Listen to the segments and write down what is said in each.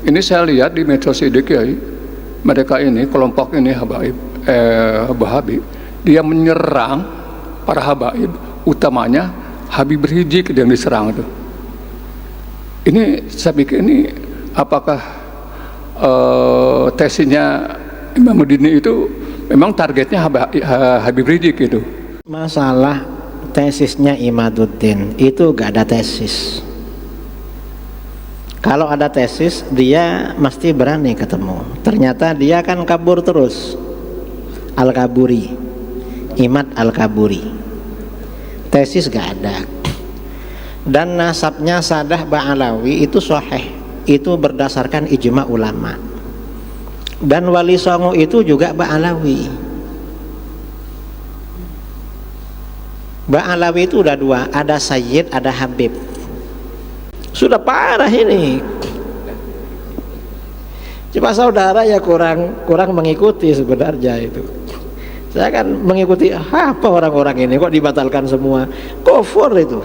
Ini saya lihat di medsos ini Kiai, mereka ini kelompok ini Wahabi, dia menyerang para habaib, utamanya Habib Rizik yang diserang itu. Ini saya pikir ini apakah tesisnya Imaduddin itu memang targetnya Habib Rizik itu? Masalah tesisnya Imaduddin itu gak ada tesis. Kalau ada tesis dia mesti berani ketemu. Ternyata dia kan kabur terus. Al-Kaburi, Imad Al-Kaburi, tesis gak ada. Dan nasabnya Sadah Ba'alawi itu sahih, itu berdasarkan ijma ulama. Dan Wali Songo itu juga Ba'alawi. Ba'alawi itu udah dua, ada Sayyid, ada Habib. Sudah parah ini. Cuma saudara ya kurang mengikuti sebenarnya itu. Saya kan mengikuti apa orang-orang ini kok dibatalkan semua. Kufur itu.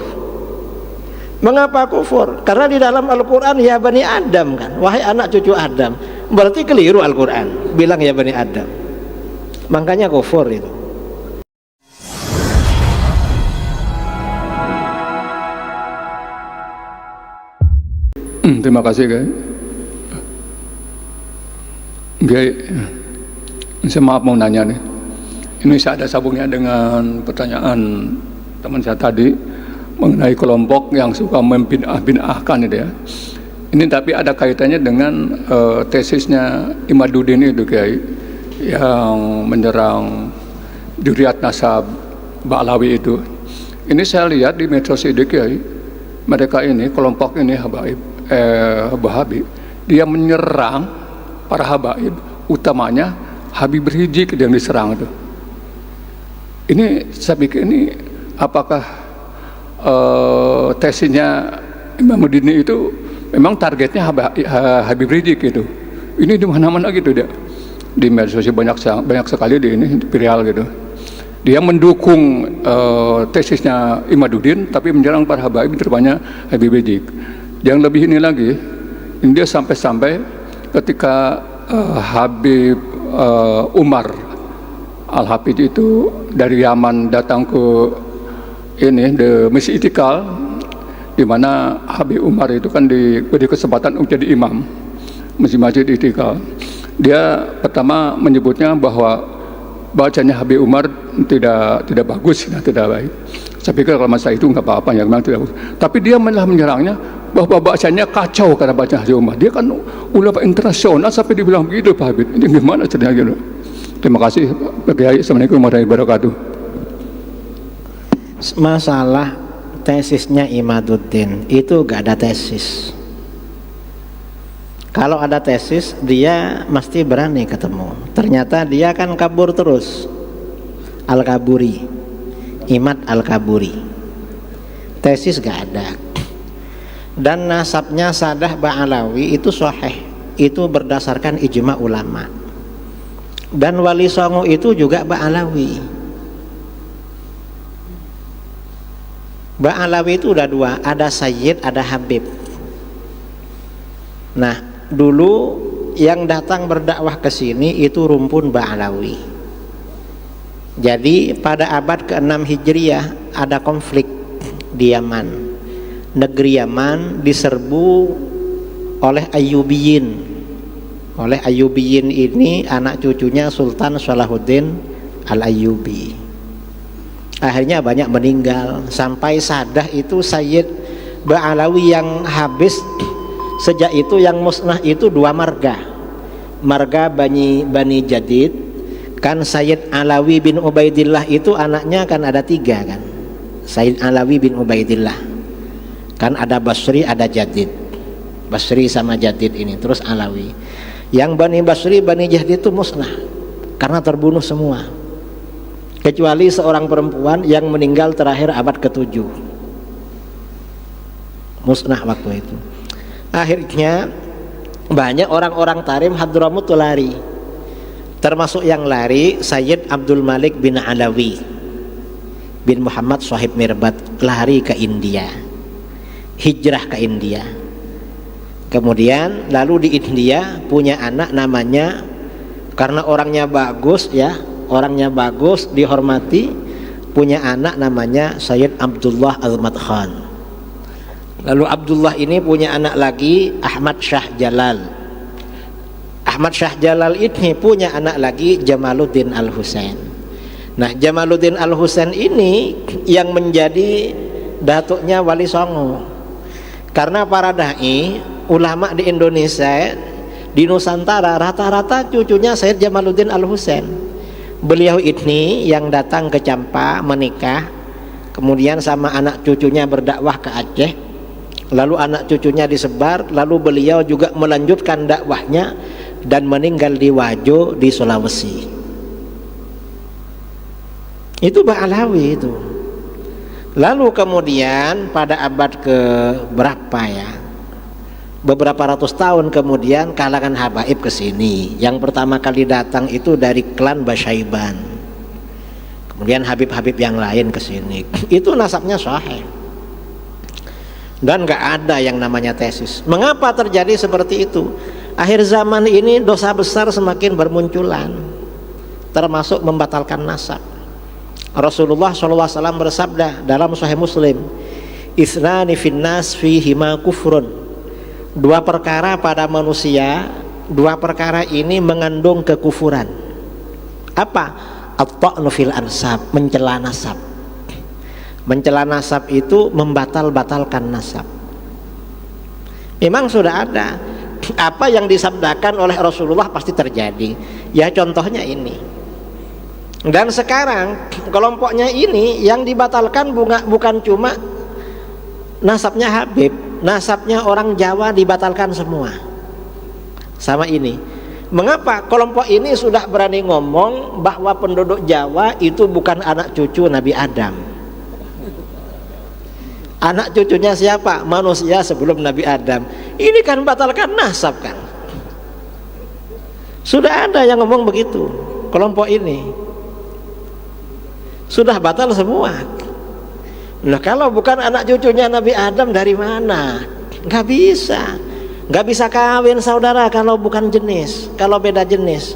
Mengapa kufur? Karena di dalam Al-Quran ya Bani Adam kan, wahai anak cucu Adam. Berarti keliru Al-Quran bilang ya Bani Adam. Makanya kufur itu. Terima kasih Kiai. Saya maaf mau nanya nih. Ini saya ada sambungnya dengan pertanyaan teman saya tadi mengenai kelompok yang suka membid'ah-bid'ahkan itu ya. Ini tapi ada kaitannya dengan tesisnya Imaduddin itu Kiai, yang menyerang dzurriyyat nasab Ba'alawi itu. Ini saya lihat di medsos ini Kiai, mereka ini kelompok ini Wahabi, dia menyerang para habaib, utamanya Habib Rizik yang diserang itu. Ini saya pikir ini apakah tesisnya Imaduddin itu memang targetnya Habib Rizik itu? Ini di mana-mana gitu dia. Di medsos banyak sekali di ini viral gitu. Dia mendukung tesisnya Imaduddin tapi menyerang para habaib, terutama Habib Rizik. Yang lebih ini lagi, ini dia sampai-sampai ketika Habib Umar Al-Hafidh itu dari Yaman datang ke ini di Masjid Istiqlal, di mana Habib Umar itu kan diberi kesempatan untuk jadi imam Masjid Istiqlal. Dia pertama menyebutnya bahwa bacanya Habib Umar tidak bagus, tidak baik. Saya pikir kalau masalah itu nggak apa-apa, ya memang tidak bagus. Tapi dia malah menyerangnya bahwa bacanya kacau karena baca Habib Umar. Dia kan ulama internasional sampai dibilang begitu Pak Habib. Ini gimana ceritanya gitu? Terima kasih Pak Kiai. Assalamualaikum warahmatullahi wabarakatuh. Masalah tesisnya Imaduddin itu gak ada tesis. Kalau ada tesis dia mesti berani ketemu. Ternyata dia kan kabur terus. Al-Kaburi, Imad Al-Kaburi, tesis gak ada. Dan nasabnya Sadah Ba'alawi itu sahih, itu berdasarkan ijma ulama. Dan Wali Songo itu juga Ba'alawi. Ba'alawi itu udah dua, ada Sayyid, ada Habib. Nah, dulu yang datang berdakwah ke sini itu rumpun Ba'alawi. Jadi pada abad ke-6 Hijriah ada konflik di Yaman. Negeri Yaman diserbu oleh Ayyubiyin. Oleh Ayyubiyin ini anak cucunya Sultan Salahuddin Al-Ayyubi. Akhirnya banyak meninggal, sampai Sadah itu Sayyid Ba'alawi yang habis. Sejak itu yang musnah itu dua marga. Marga Bani Jadid. Kan Sayyid Alawi bin Ubaidillah itu anaknya kan ada tiga kan. Sayyid Alawi bin Ubaidillah. Kan ada Basri, ada Jadid. Basri sama Jadid ini, terus Alawi. Yang Bani Basri, Bani Jadid itu musnah karena terbunuh semua, kecuali seorang perempuan yang meninggal terakhir abad ke-7, musnah waktu itu. Akhirnya banyak orang-orang Tarim Hadramut lari, termasuk yang lari Sayyid Abdul Malik bin Alawi bin Muhammad Shahib Mirbat, lari ke India, hijrah ke India. Kemudian lalu di India punya anak namanya, karena orangnya bagus ya, orangnya bagus, dihormati, punya anak namanya Sayyid Abdullah Al-Madkhan. Lalu Abdullah ini punya anak lagi Ahmad Shah Jalal. Ahmad Shah Jalal ini punya anak lagi Jamaluddin Al-Husain. Nah, Jamaluddin Al-Husain ini yang menjadi datuknya Wali Songo. Karena para dai, ulama di Indonesia, di Nusantara, rata-rata cucunya Sayyid Jamaluddin Al-Husain. Beliau ini yang datang ke Campa menikah, kemudian sama anak cucunya berdakwah ke Aceh, lalu anak cucunya disebar, lalu beliau juga melanjutkan dakwahnya dan meninggal di Wajo di Sulawesi. Itu Ba'alawi itu. Lalu kemudian pada abad ke berapa ya, beberapa ratus tahun kemudian kalangan habaib ke sini. Yang pertama kali datang itu dari klan Basyaiban. Kemudian habib-habib yang lain ke sini. Itu nasabnya sahih. Dan gak ada yang namanya tesis. Mengapa terjadi seperti itu? Akhir zaman ini dosa besar semakin bermunculan, termasuk membatalkan nasab. Rasulullah SAW bersabda dalam Sahih Muslim, "Ithnani finnas fihima kufrun." Dua perkara pada manusia, dua perkara ini mengandung kekufuran. Apa? At-ta'nu fil ansab, mencela nasab. Mencela nasab itu membatal-batalkan nasab. Memang sudah ada. Apa yang disabdakan oleh Rasulullah pasti terjadi. Ya contohnya ini. Dan sekarang kelompoknya ini yang dibatalkan bukan cuma nasabnya Habib, nasabnya orang Jawa dibatalkan semua. Sama ini. Mengapa kelompok ini sudah berani ngomong bahwa penduduk Jawa itu bukan anak cucu Nabi Adam? Anak cucunya siapa? Manusia sebelum Nabi Adam. Ini kan batalkan nasab kan? Sudah ada yang ngomong begitu. Kelompok ini sudah batal semua. Nah, kalau bukan anak cucunya Nabi Adam dari mana? Gak bisa. Gak bisa kawin saudara kalau bukan jenis, kalau beda jenis.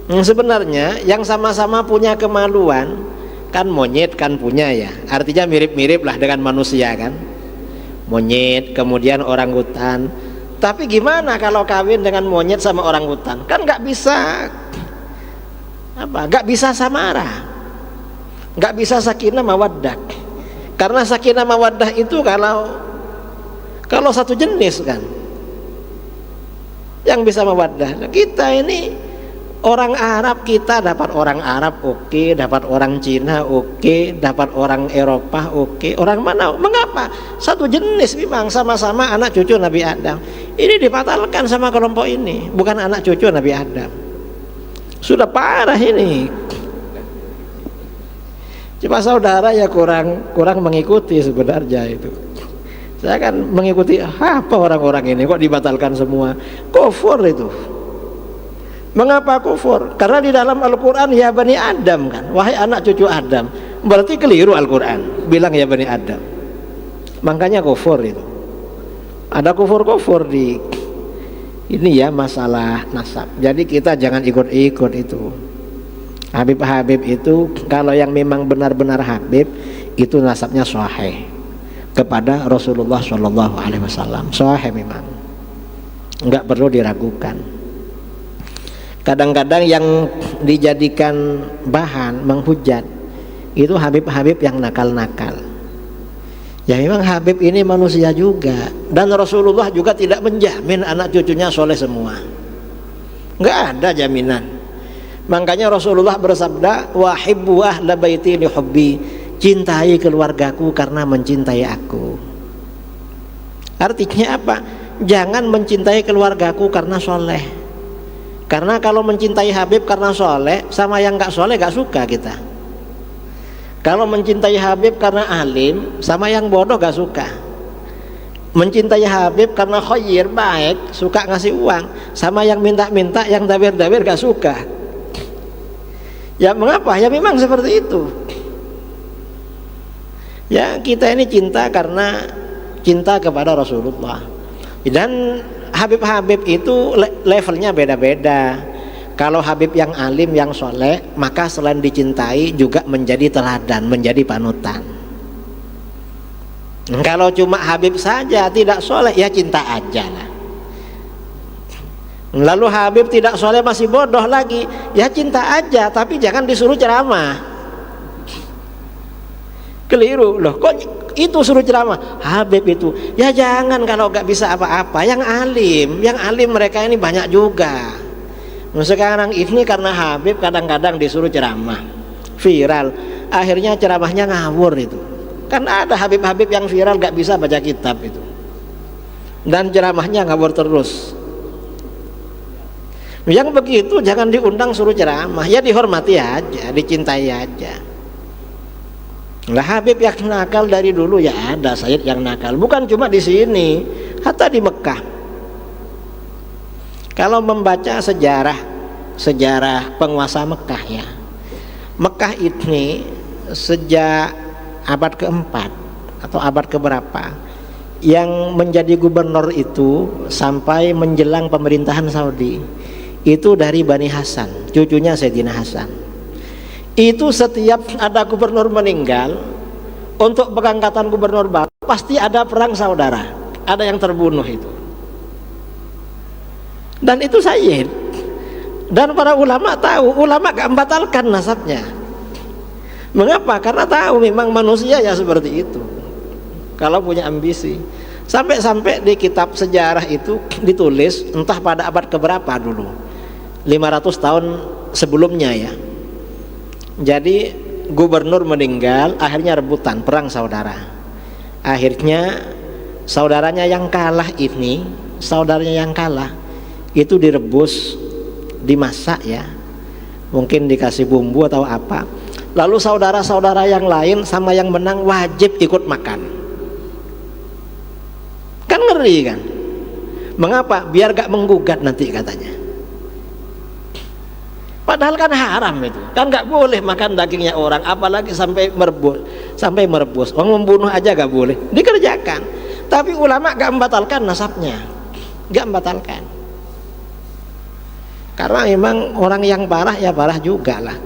Sebenarnya yang sama-sama punya kemaluan, kan monyet kan punya ya, artinya mirip-mirip lah dengan manusia kan. Monyet, kemudian orangutan. Tapi gimana kalau kawin dengan monyet sama orangutan? Kan gak bisa gak bisa samara, gak bisa sakinah mawaddah. Karena sakinah mawaddah itu kalau satu jenis kan yang bisa mawaddah. Kita ini orang Arab, kita dapat orang Arab oke, dapat orang Cina oke, dapat orang Eropa oke, orang mana? Mengapa? Satu jenis memang, sama-sama anak cucu Nabi Adam. Ini dibatalkan sama kelompok ini, bukan anak cucu Nabi Adam. Sudah parah ini. Cuma saudara ya kurang mengikuti sebenarnya itu. Saya kan mengikuti apa orang-orang ini kok dibatalkan semua. Kufur itu. Mengapa kufur? Karena di dalam Al-Quran ya Bani Adam kan, wahai anak cucu Adam. Berarti keliru Al-Quran bilang ya Bani Adam. Makanya kufur itu. Ada kufur-kufur di ini ya, masalah nasab. Jadi kita jangan ikut-ikut itu. Habib-habib itu kalau yang memang benar-benar habib itu nasabnya sahih kepada Rasulullah SAW. Sahih memang, enggak perlu diragukan. Kadang-kadang yang dijadikan bahan menghujat itu habib-habib yang nakal-nakal. Ya memang habib ini manusia juga, dan Rasulullah juga tidak menjamin anak cucunya soleh semua. Enggak ada jaminan. Makanya Rasulullah bersabda, "Wahibbu ahla baiti li hubbi." Cintai keluargaku karena mencintai aku. Artinya apa? Jangan mencintai keluargaku karena soleh. Karena kalau mencintai Habib karena soleh, sama yang gak soleh gak suka kita. Kalau mencintai Habib karena alim, sama yang bodoh gak suka. Mencintai Habib karena khair, baik, suka ngasih uang, sama yang minta-minta, yang dabir-dabir gak suka. Ya mengapa? Ya memang seperti itu. Ya kita ini cinta karena cinta kepada Rasulullah. Dan Habib-habib itu levelnya beda-beda. Kalau Habib yang alim, yang soleh, maka selain dicintai juga menjadi teladan, menjadi panutan. Kalau cuma Habib saja tidak soleh, ya cinta aja lah. Lalu Habib tidak soleh masih bodoh lagi, ya cinta aja, tapi jangan disuruh ceramah. Keliru loh, kok itu suruh ceramah Habib itu? Ya jangan kalau nggak bisa apa-apa. Yang alim mereka ini banyak juga. Sekarang ini karena Habib kadang-kadang disuruh ceramah viral, akhirnya ceramahnya ngawur itu. Kan ada Habib-habib yang viral nggak bisa baca kitab itu, dan ceramahnya ngawur terus. Yang begitu jangan diundang suruh ceramah, ya dihormati aja, dicintai aja. Nah, Habib yang nakal dari dulu ya ada Sayyid yang nakal, bukan cuma di sini, hatta di Mekah. Kalau membaca sejarah penguasa Mekah ya, Mekah ini sejak abad keempat atau abad keberapa yang menjadi gubernur itu sampai menjelang pemerintahan Saudi itu dari Bani Hasan, cucunya Sayyidina Hasan. Itu setiap ada gubernur meninggal, untuk pengangkatan gubernur baru pasti ada perang saudara, ada yang terbunuh itu. Dan itu Sayyid. Dan para ulama tahu, ulama gak membatalkan nasabnya. Mengapa? Karena tahu memang manusia ya seperti itu. Kalau punya ambisi. Sampai-sampai di kitab sejarah itu ditulis entah pada abad keberapa dulu, 500 tahun sebelumnya ya. Jadi gubernur meninggal, akhirnya rebutan, perang saudara. Akhirnya saudaranya yang kalah itu direbus, dimasak ya, mungkin dikasih bumbu atau apa. Lalu saudara-saudara yang lain sama yang menang wajib ikut makan. Kan ngeri kan? Mengapa? Biar gak menggugat nanti katanya. Padahal kan haram itu, kan nggak boleh makan dagingnya orang, apalagi sampai merebus. Orang membunuh aja nggak boleh, dikerjakan. Tapi ulama nggak membatalkan nasabnya, nggak membatalkan. Karena memang orang yang parah ya parah juga lah.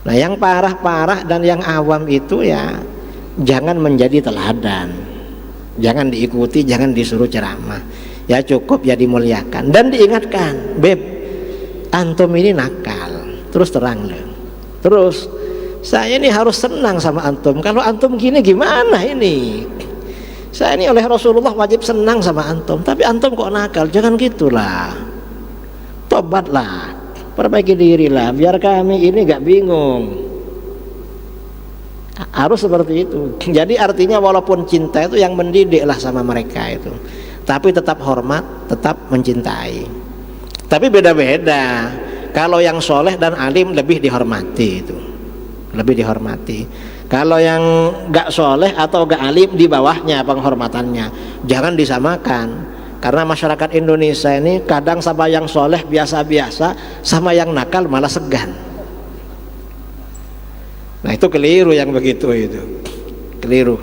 Nah, yang parah-parah dan yang awam itu ya jangan menjadi teladan, jangan diikuti, jangan disuruh ceramah. Ya cukup ya dimuliakan dan diingatkan, Beb, antum ini nakal, terus terang loh. Terus saya ini harus senang sama antum. Kalau antum gini gimana ini? Saya ini oleh Rasulullah wajib senang sama antum, tapi antum kok nakal? Jangan gitulah. Tobatlah, perbaiki dirilah, biar kami ini gak bingung. Harus seperti itu. Jadi artinya walaupun cinta itu yang mendidik lah sama mereka itu, tapi tetap hormat, tetap mencintai. Tapi beda-beda. Kalau yang soleh dan alim lebih dihormati itu, lebih dihormati. Kalau yang gak soleh atau gak alim di bawahnya penghormatannya. Jangan disamakan. Karena masyarakat Indonesia ini kadang sama yang soleh biasa-biasa, sama yang nakal malah segan. Nah itu keliru yang begitu itu, keliru.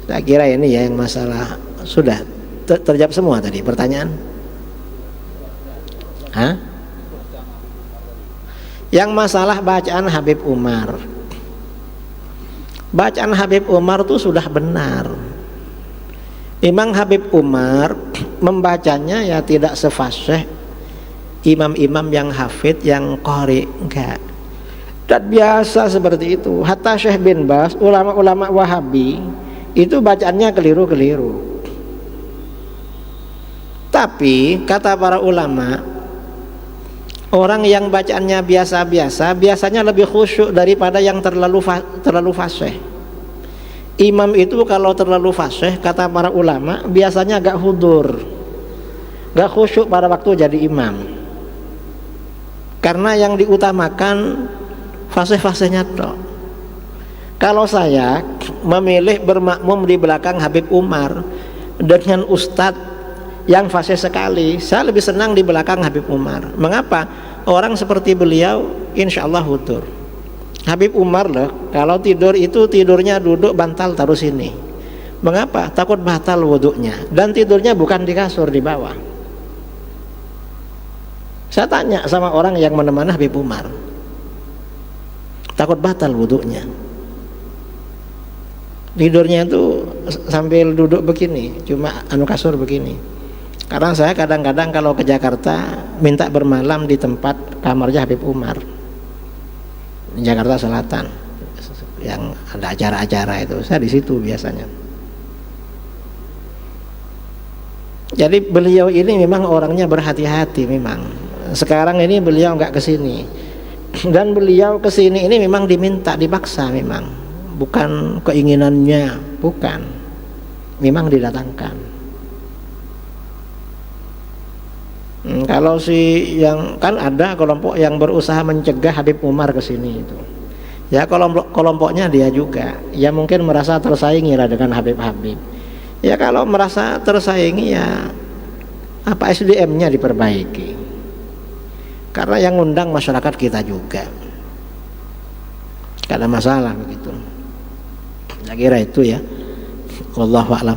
Saya kira ini ya yang masalah. Sudah terjawab semua tadi pertanyaan. Hah? Yang masalah bacaan Habib Umar. Bacaan Habib Umar itu sudah benar. Imam Habib Umar membacanya ya tidak sefasih imam-imam yang hafid, yang qari, enggak. Dan biasa seperti itu. Hatta Syekh bin Baz, ulama-ulama Wahabi itu bacaannya keliru-keliru. Tapi kata para ulama, orang yang bacaannya biasa-biasa biasanya lebih khusyuk daripada yang terlalu fasih. Imam itu kalau terlalu fasih, kata para ulama, biasanya agak hudur, gak khusyuk pada waktu jadi imam. Karena yang diutamakan fasih-fasihnya toh. Kalau saya memilih bermakmum di belakang Habib Umar dengan ustadz yang fasih sekali, saya lebih senang di belakang Habib Umar. Mengapa? Orang seperti beliau insya Allah hudur. Habib Umar loh, kalau tidur itu tidurnya duduk bantal taruh sini, Mengapa? Takut batal wudhunya. Dan tidurnya bukan di kasur, di bawah. Saya tanya sama orang yang menemani Habib Umar, takut batal wudhunya. Tidurnya itu sambil duduk begini, cuma kasur begini. Karena saya kadang-kadang kalau ke Jakarta minta bermalam di tempat kamarnya Habib Umar di Jakarta Selatan, yang ada acara-acara itu, saya di situ biasanya. Jadi beliau ini memang orangnya berhati-hati memang. Sekarang ini beliau nggak kesini, dan beliau kesini ini memang diminta, dipaksa memang, bukan keinginannya, bukan, memang didatangkan. Kalau si yang kan ada kelompok yang berusaha mencegah Habib Umar kesini itu, ya kelompoknya dia juga, ya mungkin merasa tersaingi lah dengan Habib-Habib. Ya kalau merasa tersaingi ya apa SDM-nya diperbaiki, karena yang ngundang masyarakat kita juga, gak ada masalah begitu. Saya kira itu ya. Wallahu a'lam.